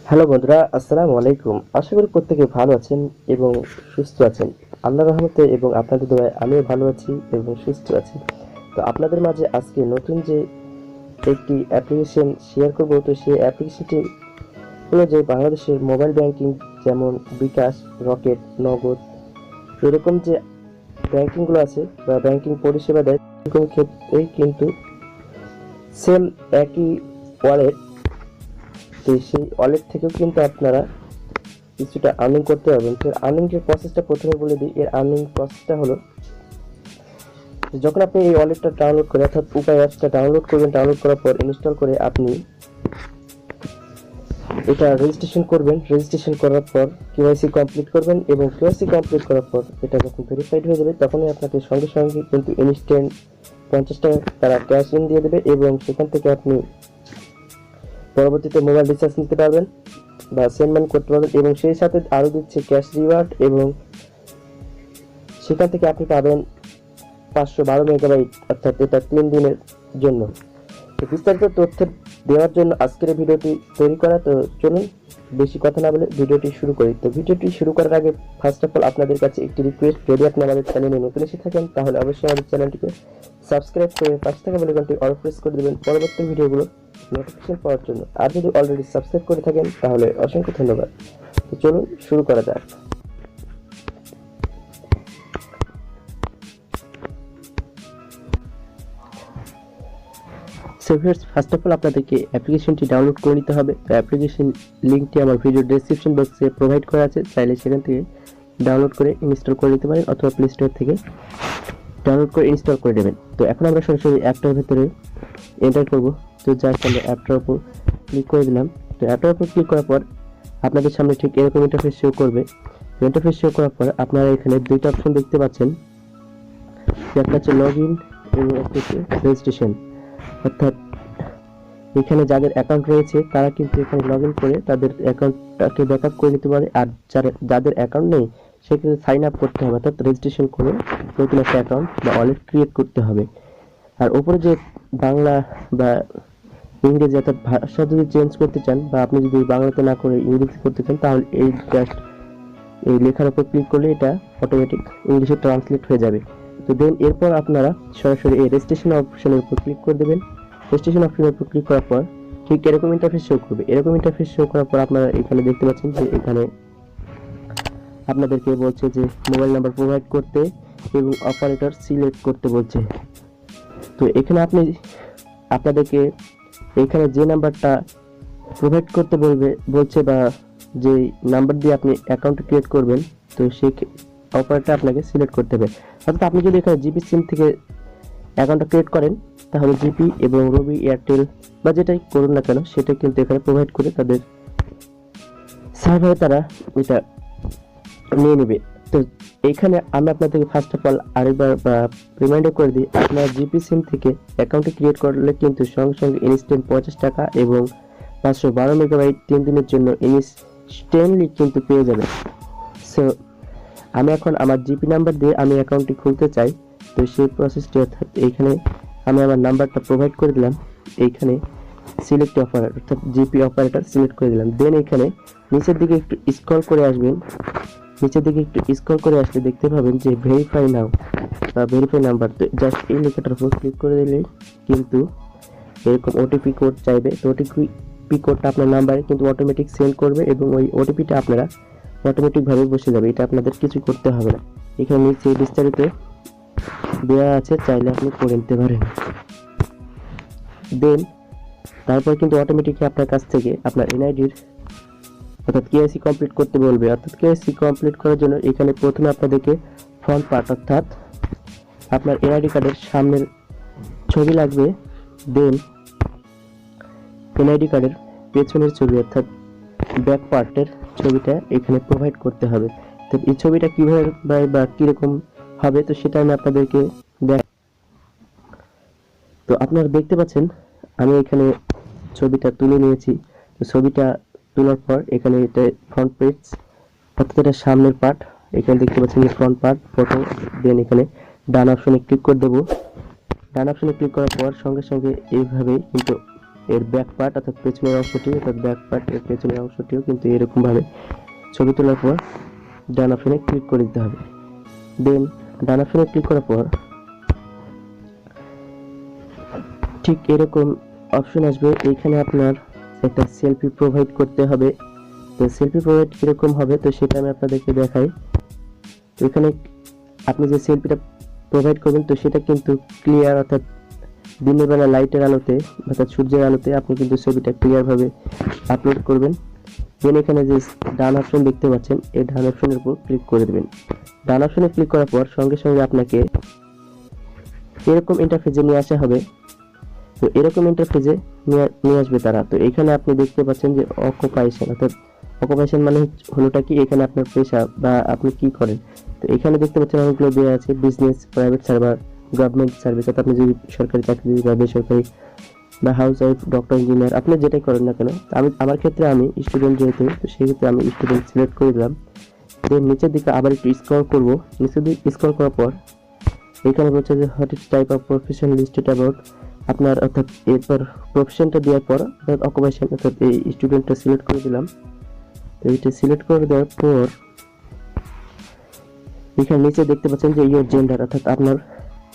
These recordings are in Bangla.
হ্যালো বন্ধুরা, আসসালামু আলাইকুম। আশা করি প্রত্যেকে ভালো আছেন এবং সুস্থ আছেন। আল্লাহর রহমতে এবং আপনাদের দোয়ায় আমিও ভালো আছি এবং সুস্থ আছি। তো আপনাদের মাঝে আজকে নতুন যে একটি অ্যাপ্লিকেশন শেয়ার করব, তো সেই অ্যাপ্লিকেশনটি হলো যে বাংলাদেশের মোবাইল ব্যাংকিং, যেমন বিকাশ, রকেট, নগদ, এরকম যে ব্যাংকিংগুলো আছে বা ব্যাংকিং পরিষেবা দেয়, এরকম ক্ষেত্রেই কিন্তু সেম একই ওয়ালেট। তো সেই ওয়ালেট থেকেও কিন্তু আপনারা কিছুটা আর্নিং করতে পারবেন। তো আর্নিংয়ের প্রসেসটা প্রথমে বলে দিই। এর আর্নিং প্রসেসটা হলো, যখন আপনি এই ওয়ালেটটা ডাউনলোড করে অর্থাৎ উপায় অ্যাপসটা ডাউনলোড করবেন, ডাউনলোড করার পর ইনস্টল করে আপনি এটা রেজিস্ট্রেশন করবেন। রেজিস্ট্রেশন করার পর কেওয়াইসি কমপ্লিট করবেন এবং কেওয়াইসি কমপ্লিট করার পর এটা যখন ভেরিফাইড হয়ে যাবে, তখনই আপনাকে সঙ্গে সঙ্গে কিন্তু ইনস্ট্যান্ট 50 টাকা তারা ক্যাশ ইন দিয়ে দেবে এবং সেখান থেকে আপনি পরবর্তীতে মোবাইল রিচার্জ নিতে পারবেন বা সেন্ড মানি করতে পারবেন এবং সেই সাথে আরও দিচ্ছে ক্যাশ রিওয়ার্ড এবং সেখান থেকে আপনি পাবেন 512 মেগাবাইট, অর্থাৎ এটা 3 দিনের জন্য। তো বিস্তারিত তথ্য দেওয়ার জন্য আজকের ভিডিওটি তৈরি করা। তো চলুন বেশি কথা না বলে ভিডিওটি শুরু করি। তো ভিডিওটি শুরু করার আগে ফার্স্ট অফ অল আপনাদের কাছে একটি রিকোয়েস্ট, যদি আপনি আমাদের চ্যানেলে নতুন এসে থাকেন তাহলে অবশ্যই আমাদের চ্যানেলটিকে সাবস্ক্রাইব করে পাশে থাকা বেল আইকনটি অল প্রেস করে দেবেন পরবর্তী ভিডিওগুলো নোটিফিকেশন পাওয়ার জন্য। আর যদি অলরেডি সাবস্ক্রাইব করে থাকেন তাহলে অসংখ্য ধন্যবাদ। তো চলুন শুরু করা যাক। So viewers, first of all আপনাদেরকে অ্যাপ্লিকেশনটি ডাউনলোড করে নিতে হবে। তো অ্যাপ্লিকেশন লিঙ্কটি আমার ভিডিও ডেসক্রিপশন বক্সে প্রোভাইড করা আছে, চাইলে সেখান থেকে ডাউনলোড করে ইনস্টল করে নিতে পারেন অথবা প্লে স্টোর থেকে ডাউনলোড করে ইনস্টল করে নেবেন। তো এখন আমরা সরাসরি অ্যাপটার ভেতরে এন্টার করব। তো জাস্ট আমরা অ্যাপটার উপর ক্লিক করে দিলাম। তো অ্যাপটার উপর ক্লিক করার পর আপনাদের সামনে ঠিক এরকম ইন্টারফেস শো করবে। ইন্টারফেস শো করার পর আপনারা এখানে দুইটা অপশন দেখতে পাচ্ছেন, একটা হচ্ছে লগ ইন এবং একটা হচ্ছে রেজিস্ট্রেশন। অর্থাৎ এখানে যাদের অ্যাকাউন্ট রয়েছে তারা কিন্তু এখানে লগ ইন করে তাদের অ্যাকাউন্টটাকে ব্যাকআপ করে নিতে পারে, আর যাদের অ্যাকাউন্ট নেই সেক্ষেত্রে সাইন আপ করতে হবে, অর্থাৎ রেজিস্ট্রেশন করে নতুন একটা অ্যাকাউন্ট বা ওয়ালেট ক্রিয়েট করতে হবে। আর ওপরে যে বাংলা বা ইংরেজি, অর্থাৎ ভাষা যদি চেঞ্জ করতে চান বা আপনি যদি বাংলাতে না করে ইংরেজি করতে চান, তাহলে এই জাস্ট এই লেখার উপর ক্লিক করলে এটা অটোমেটিক ইংলিশে ট্রান্সলেট হয়ে যাবে। তো দেন এরপর আপনারা সরাসরি এই রেজিস্ট্রেশন অপশনের উপর ক্লিক করে দেবেন। রেজিস্ট্রেশন অপশনের উপর ক্লিক করার পর ঠিক এরকম ইন্টারফেস শো করবে। এরকম ইন্টারফেস শো করার পর আপনারা এখানে দেখতে পাচ্ছেন যে এখানে আপনাদেরকে বলছে যে মোবাইল নাম্বার প্রোভাইড করতে এবং অপারেটর সিলেক্ট করতে বলছে। তো এখানে আপনাদেরকে এখানে যে নাম্বারটা প্রোভাইড করতে বলছে বা যে নাম্বার দিয়ে আপনি অ্যাকাউন্ট ক্রিয়েট করবেন, তো সেই অপারেটর আপনাকে সিলেক্ট করতে হবে। অর্থাৎ আপনি যদি এখানে জিপি সিম থেকে অ্যাকাউন্টটা ক্রিয়েট করেন তাহলে জিপি এবং রবি, এয়ারটেল বা যেটাই করুন না কেন সেটা কিন্তু এখানে প্রোভাইড করে তাদের সার্ভারে তারা এটা নিয়ে নেবে। তো এখানে আমি আপনাদেরকে ফার্স্ট অফ অল আরেকবার রিমাইন্ডার করে দিই, আপনার জিপি সিম থেকে অ্যাকাউন্টটি ক্রিয়েট করলে কিন্তু সঙ্গে সঙ্গে ইনস্ট্যান্ট 50 টাকা এবং 512 মেগাবাইট 3 দিনের জন্য ইনস্ট্যান্টলি কিন্তু পেয়ে যাবেন। সো আমি এখন আমার জিপি নাম্বার দিয়ে আমি অ্যাকাউন্টটি খুলতে চাই। তো সেই প্রসেসটি, অর্থাৎ এইখানে আমি আমার নাম্বারটা প্রোভাইড করে দিলাম, এইখানে সিলেক্ট অপারেটর অর্থাৎ জিপি অপারেটর সিলেক্ট করে দিলাম। দেন এখানে নিচের দিকে একটু স্ক্রল করে আসবেন। নিচের দিকে একটু স্ক্রল করে আসলে দেখতে পাবেন যে ভেরিফাই নাও বা ভেরিফাই নাম্বার। তো জাস্ট এই লেখাটার উপর ক্লিক করে দিলেই কিন্তু এরকম ওটিপি কোড চাইবে। তো ওটিপি কোডটা আপনার নাম্বারে কিন্তু অটোমেটিক সেন্ড করবে এবং ওই ওটিপিটা আপনারা অটোমেটিকভাবে বসে যাবে, এটা আপনাদের কিছু করতে হবে না। এখানে নিচে বিস্তারিত দেওয়া আছে, চাইলে আপনি পড়ে নিতে পারেন। দেন তারপর কিন্তু অটোমেটিকলি আপনার কাছ থেকে আপনার এনআইডির অর্থাৎ কেওয়াইসি কমপ্লিট করতে বলবে। অর্থাৎ কেওয়াইসি কমপ্লিট করার জন্য এখানে প্রথমে আপনাদেরকে ফ্রন্ট পার্ট অর্থাৎ আপনার এনআইডি কার্ডের সামনের ছবি লাগবে। দেন এনআইডি কার্ডের পেছনের ছবি অর্থাৎ ব্যাক পার্টের ছবিটা এখানে প্রোভাইড করতে হবে। তো এই ছবিটা কিভাবে বা কিরকম হবে তো সেটা আমি আপনাদেরকে তো আপনারা দেখতে পাচ্ছেন আমি এখানে ছবিটা তুলে নিয়েছি। তো ছবিটা তোলার পর এখানে এটা ফ্রন্ট পেজ অর্থাৎ এটা সামনের পার্ট, এখানে দেখতে পাচ্ছেন যে ফ্রন্ট পার্ট ফটো। দেন এখানে ডান অপশনে ক্লিক করে দেবো। ডান অপশনে ক্লিক করার পর সঙ্গে সঙ্গে এইভাবেই কিন্তু এর ব্যাক পার্ট অর্থাৎ পেছনের অংশটি, অর্থাৎ ব্যাক পার্ট এর পেছনের অংশটিও কিন্তু এরকম ভাবে ছবি তোলার পর ডান অপশনে ক্লিক করে দিতে হবে। দেন ডান অপশনে ক্লিক করার পর ঠিক এরকম অপশন আসবে, এইখানে আপনার একটা সেলফি প্রোভাইড করতে হবে। তো সেলফি প্রোভাইড কিরকম হবে তো সেটা আমি আপনাদেরকে দেখাই। তো এখানে আপনি যে সেলফিটা প্রোভাইড করবেন তো সেটা কিন্তু ক্লিয়ার, অর্থাৎ দিনের বেলা লাইটের আলোতে অর্থাৎ সূর্যের আলোতে আপনি কিন্তু ছবিটা ক্লিয়ারভাবে আপলোড করবেন। দেন এখানে যে ডান অপশন দেখতে পাচ্ছেন এই ডান অপশনের উপর ক্লিক করে দেবেন। ডান অপশনে ক্লিক করার পর সঙ্গে সঙ্গে আপনাকে এরকম ইন্টারফেসে নিয়ে আসা হবে। তো এরকম ইন্টারফেসে নিয়ে আসবে তারা। তো এখানে আপনি দেখতে পাচ্ছেন যে অকুপাইশন, অর্থাৎ অকুপাইশন মানে হলোটা কি, এখানে আপনার পেশা বা আপনি কি করেন। তো এখানে দেখতে পাচ্ছেন অনেকগুলো দেওয়া আছে, business, private server, government service, অর্থাৎ আপনি যদি সরকারি চাকরি বা বেসরকারি বা হাউস ওয়াইফ, ডক্টর, ইঞ্জিনিয়ার, আপনি যেটাই করেন না কেন। আমার ক্ষেত্রে আমি স্টুডেন্ট যেহেতু, তো সেই ক্ষেত্রে আমি স্টুডেন্ট সিলেক্ট করে দিলাম। দেন নিচের দিকে আবার একটু স্ক্রল করব। নিচের দিকে স্ক্রল করার পর এখানে বলছে যে what is type of profession listed about আপনার, অর্থাৎ এরপর প্রফেশনটা দেওয়ার পর অর্থাৎ অকুপেশন, অর্থাৎ এই স্টুডেন্টটা সিলেক্ট করে দিলাম। তো এইটা সিলেক্ট করে দেওয়ার পর এখানে নিচে দেখতে পাচ্ছেন যে ইয়োর জেন্ডার, অর্থাৎ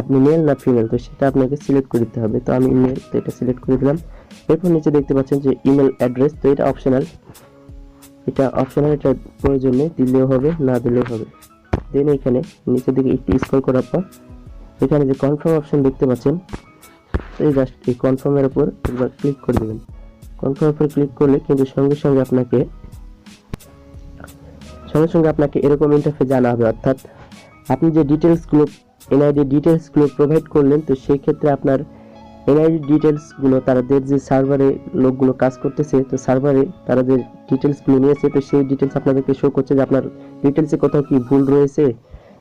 আপনি মেল না ফিমেল, তো সেটা আপনাকে সিলেক্ট করে দিতে হবে। তো আমি মেল, তো এটা সিলেক্ট করে দিলাম। এরপর নিচে দেখতে পাচ্ছেন যে ইমেল অ্যাড্রেস, তো এটা অপশনাল, এটা প্রয়োজন নেই, দিলেও হবে না দিলেও হবে। দেন এখানে নিচের দিকে একটু স্ক্রল করার পর এখানে যে কনফার্ম অপশন দেখতে পাচ্ছেন, এই জাস্ট এই কনফার্মের উপর একবার ক্লিক করে দেবেন। কনফার্মের উপর ক্লিক করলে কিন্তু সঙ্গে সঙ্গে আপনাকে এরকম ইন্টারফেস জানা হবে, অর্থাৎ আপনি যে ডিটেলসগুলো এনআইডি ডিটেলসগুলো প্রোভাইড করলেন, তো সেই ক্ষেত্রে আপনার এনআইডি ডিটেলসগুলো তাদের যে সার্ভারে লোকগুলো কাজ করতেছে, তো সার্ভারে তারা যে ডিটেলসগুলো নিয়েছে, তো সেই ডিটেলস আপনাদেরকে শো করছে যে আপনার ডিটেলসে কোথাও কি ভুল রয়েছে।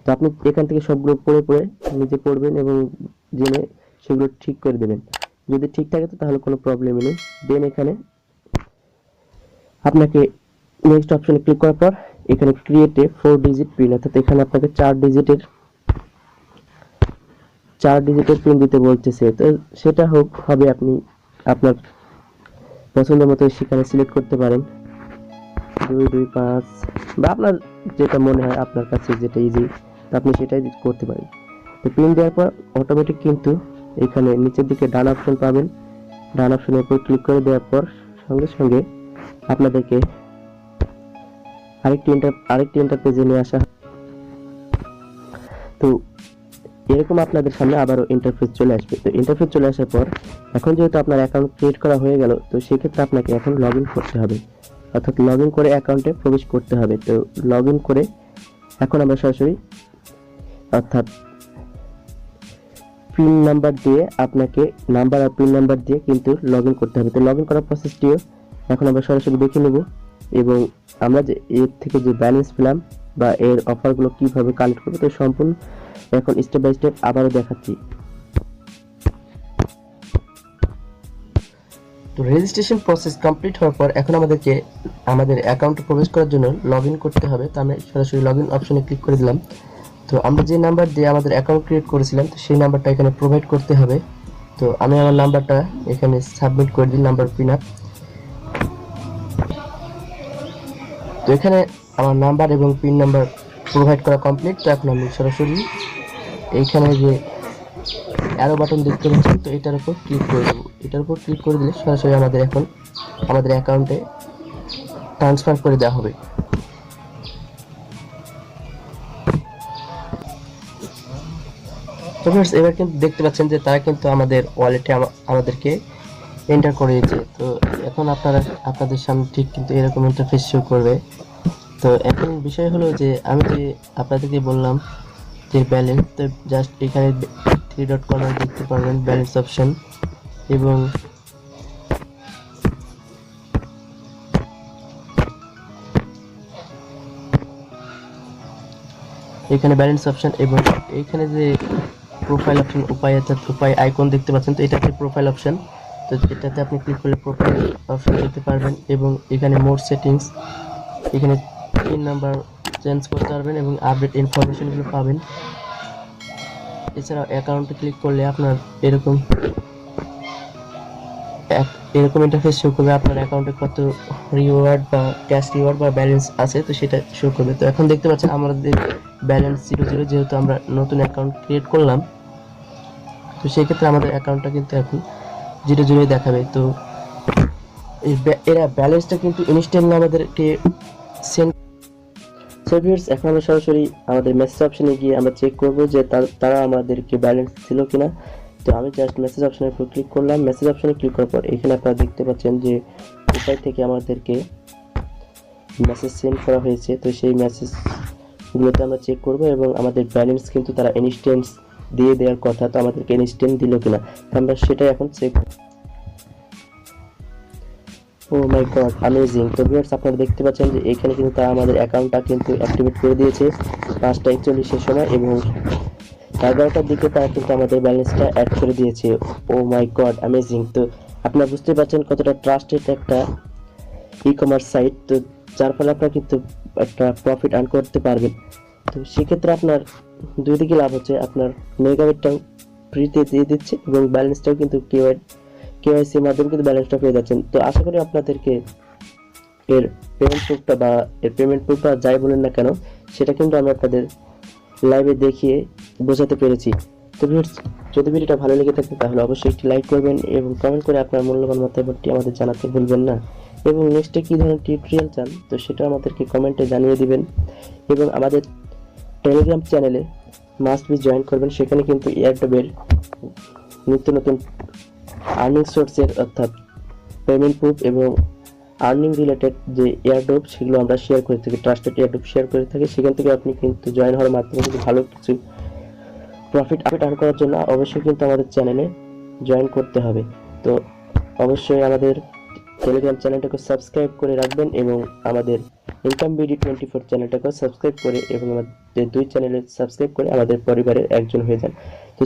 তো আপনি এখান থেকে সবগুলো পড়ে নিজে পড়বেন এবং জেনে সেগুলো ঠিক করে দেবেন। যদি ঠিক থাকে তো তাহলে কোনো প্রবলেমই নেই। দেন এখানে আপনাকে নেক্সট অপশনে ক্লিক করার পর এখানে ক্রিয়েট এ 4 ডিজিট পিন, অর্থাৎ এখানে আপনাকে 4 ডিজিটের পিন দিতে বলতেছে। তো সেটা হবে আপনি আপনার পছন্দ মতো সেখানে সিলেক্ট করতে পারেন 225 বা আপনার যেটা মনে হয় আপনার কাছে যেটা ইজি, তো আপনি সেটাই করতে পারেন। তো পিন দেওয়ার পর অটোমেটিক কিন্তু এখানে নিচের দিকে ডান অপশন পাবেন। ডান অপশনের উপর ক্লিক করে দেওয়ার পর সঙ্গে সঙ্গে আপনাদেরকে আরেকটি ইন্টারপেজে নিয়ে আসা। তো এরকম আপনাদের সামনে আবারও ইন্টারফেস চলে আসবে। তো ইন্টারফেস চলে আসার পর এখন যেহেতু আপনার অ্যাকাউন্ট ক্রিয়েট করা হয়ে গেল, তো সেক্ষেত্রে আপনাকে এখন লগ ইন করতে হবে, অর্থাৎ লগ ইন করে অ্যাকাউন্টে প্রবেশ করতে হবে। তো লগ ইন করে এখন আমরা সরাসরি অর্থাৎ পিন নাম্বার দিয়ে আপনাকে নাম্বার আর পিন নাম্বার দিয়ে কিন্তু লগ ইন করতে হবে। তো লগ ইন করার প্রসেসটিও এখন আমরা সরাসরি দেখে নেব এবং আমরা যে এর থেকে যে ব্যালেন্স পেলাম বা এর অফারগুলো কিভাবে কালেক্ট করবো তো সম্পূর্ণ এখন স্টেপ বাই স্টেপ আবারও দেখাচ্ছি। তো রেজিস্ট্রেশন প্রসেস কমপ্লিট হওয়ার পর এখন আমাদেরকে আমাদের অ্যাকাউন্টে প্রবেশ করার জন্য লগ ইন করতে হবে। তো আমি সরাসরি লগ ইন অপশনে ক্লিক করে দিলাম। তো আমরা যে নাম্বার দিয়ে আমাদের অ্যাকাউন্ট ক্রিয়েট করেছিলাম তো সেই নাম্বারটা এখানে প্রোভাইড করতে হবে। তো আমি আমার নাম্বারটা এখানে সাবমিট করে দিই, নাম্বার পিন আপ। তো এখানে আমার নাম্বার এবং পিন নাম্বার প্রোভাইড করা কমপ্লিট। তো এখন আমি সরাসরি এইখানে যে অ্যারো বাটন দেখতে পাচ্ছেন তো এটার উপর ক্লিক করে দেবো। এটার উপর ক্লিক করে দিলে সরাসরি আমাদের অ্যাকাউন্টে ট্রান্সফার করে দেওয়া হবে। তো फ्रेंड्स এবার কিন্তু দেখতে পাচ্ছেন যে তারা কিন্তু আমাদের ওয়ালেটে আমাদেরকে এন্টার করে দিয়েছে। তো এখন আপনাদের সামনে ঠিক কিন্তু এরকম ইন্টারফেস শো করবে। তো এখন বিষয় হলো যে আমি যে আপনাদেরকে বললাম যে ব্যালেন্স, তো জাস্ট এখানে 3 ডট কর্নার দেখতে পারবেন ব্যালেন্স অপশন এবং এখানে ব্যালেন্স অপশন এবং এখানে যে প্রোফাইল অপশন উপায় আইকন দেখতে পাচ্ছেন, তো এটা হচ্ছে প্রোফাইল অপশন। তো এটাতে আপনি ক্লিক করলে প্রোফাইল অপশন দেখতে পারবেন এবং এখানে মোর সেটিংস, এখানে পিন নাম্বার চেঞ্জ করতে পারবেন এবং আপডেট ইনফরমেশনগুলো পাবেন। এছাড়াও অ্যাকাউন্টে ক্লিক করলে আপনার এরকম এরকম ইন্টারফেস শো করবে, আপনার অ্যাকাউন্টে কত রিওয়ার্ড বা ক্যাশ রিওয়ার্ড বা ব্যালেন্স আছে, তো সেটা শো করবে। তো এখন দেখতে পাচ্ছেন আমাদের ব্যালেন্স 0 যেহেতু আমরা নতুন অ্যাকাউন্ট ক্রিয়েট করলাম, তো সেই ক্ষেত্রে আমাদের অ্যাকাউন্টটা কিন্তু এখন 0 দেখাবে। তো এরা ব্যালেন্সটা কিন্তু ইনস্ট্যান্টলি আমাদেরকে সেন্ড। সো ভিউয়ার্স, এখন আমরা সরাসরি আমাদের মেসেজ অপশনে গিয়ে আমরা চেক করব যে তারা আমাদেরকে ব্যালেন্স ছিল কিনা। তো আমি জাস্ট মেসেজ অপশনের উপর ক্লিক করলাম। মেসেজ অপশনে ক্লিক করার পর এখানে আপনারা দেখতে পাচ্ছেন যে প্রোফাইল থেকে আমাদেরকে মেসেজ সেন্ড করা হয়েছে। তো সেই মেসেজগুলোতে আমরা চেক করব এবং আমাদের ব্যালেন্স কিন্তু তারা ইনস্ট্যান্ট দিয়ে দেওয়ার কথা, তো আমাদেরকে ইনস্ট্যান্ট দিল কিনা আমরা সেটাই এখন চেক। ও মাই গড, অ্যামেজিং। তো ভিউয়ার্স, আপনারা দেখতে পাচ্ছেন যে এখানে কিন্তু তারা আমাদের অ্যাকাউন্টটা কিন্তু অ্যাক্টিভেট করে দিয়েছে 5:41 সময় এবং 11টার দিকে তারা কিন্তু আমাদের ব্যালেন্সটা অ্যাড করে দিয়েছে। ও মাই গড, অ্যামেজিং। তো আপনারা বুঝতে পারছেন কতটা ট্রাস্টেড একটা ই কমার্স সাইট, তো যার ফলে আপনারা কিন্তু একটা প্রফিট আর্ন করতে পারবেন। তো সেক্ষেত্রে আপনার দুই দিকে লাভ হচ্ছে, আপনার মেগাবিটটাও ফ্রিতে দিয়ে দিচ্ছে এবং ব্যালেন্সটাও কিন্তু কেওয়াইসির মাধ্যমে কিন্তু ব্যালেন্সটা পেয়ে যাচ্ছেন। তো আশা করি আপনাদেরকে এর পেমেন্ট প্রুফটা যাই বলেন না কেন, সেটা কিন্তু আমি আপনাদের লাইভে দেখিয়ে বোঝাতে পেরেছি। তো ভিউয়ার্স, যদি ভিডিওটা ভালো লেগে থাকে তাহলে অবশ্যই একটি লাইক করবেন এবং কমেন্ট করে আপনার মূল্যবান মতামতটি আমাদের জানাতে ভুলবেন না। এবং নেক্সটে কী ধরনের টিউটোরিয়াল চান, তো সেটা আমাদেরকে কমেন্টে জানিয়ে দিবেন। এবং আমাদের টেলিগ্রাম চ্যানেলে মাস্ট বি জয়েন করবেন, সেখানে কিন্তু এয়ারড্রপের নিত্য নতুন আর্নিং সোর্সের অর্থাৎ পেমেন্ট প্রুফ এবং আর্নিং রিলেটেড যে এয়ারড্রপ সেগুলো আমরা শেয়ার করে থাকি, ট্রাস্টেড এয়ারড্রপ শেয়ার করে থাকি। সেখান থেকে আপনি কিন্তু জয়েন হওয়ার মাধ্যমে কিন্তু ভালো কিছু প্রফিট আর্ন করার জন্য অবশ্যই কিন্তু আমাদের চ্যানেলে জয়েন করতে হবে। তো অবশ্যই আমাদের টেলিগ্রাম চ্যানেলটাকে সাবস্ক্রাইব করে রাখবেন এবং আমাদের ইনকাম BD24 চ্যানেলটাকেও সাবস্ক্রাইব করে এবং আমাদের দুই চ্যানেলে সাবস্ক্রাইব করে আমাদের পরিবারের একজন হয়ে যান। তো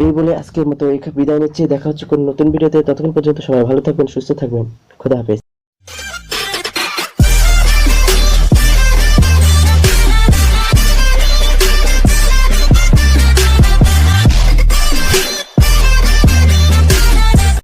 এই বলে আজকের মতো বিদায় নিচ্ছি। দেখা হচ্ছে কোন নতুন ভিডিওতে। ততক্ষণ পর্যন্ত সবাই ভালো থাকবেন, সুস্থ থাকবেন। খোদা হাফেজ।